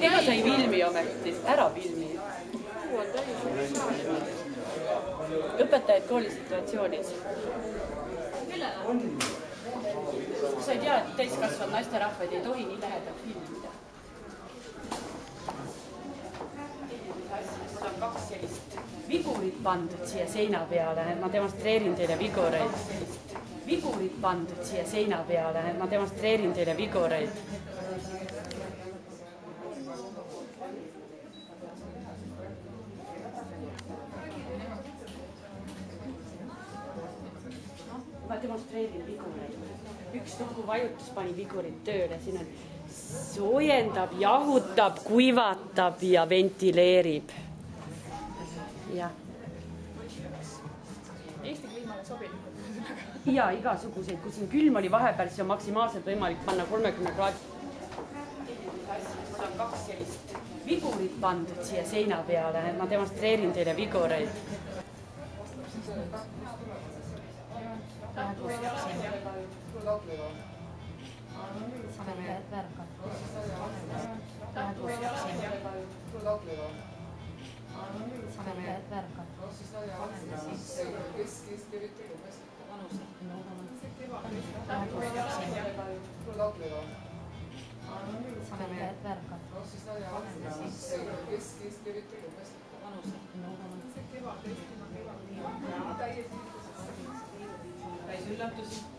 Ega sa ei filmi ometi, ära filmi. Õpetajaid koolisituatsioonis. Sa ei tea, et täiskasvanud naisterahvaid ei tohi nii lähedalt filmida. Mul on 2 sellist vigurit pandud siia seina peale, ma demonstreerin teile vigureid. Vigurit pandud siia seina peale, ma demonstreerin teile vigureid. Ma demonstreerin vigureid. Üks nuku vajutus pani vigurid tööle. Siin on soojendab, jahutab, kuivatab ja ventileerib. Ja. Eesti kliimale sobilikud. Ja igasuguseid, kui siin külm oli vahepeal, siis on maksimaalselt võimalik panna 30 kraadi. Mul on 2 sellist vigurit pandud siia seina peale, ma demonstreerin teile vigureid. Täis üllatusi.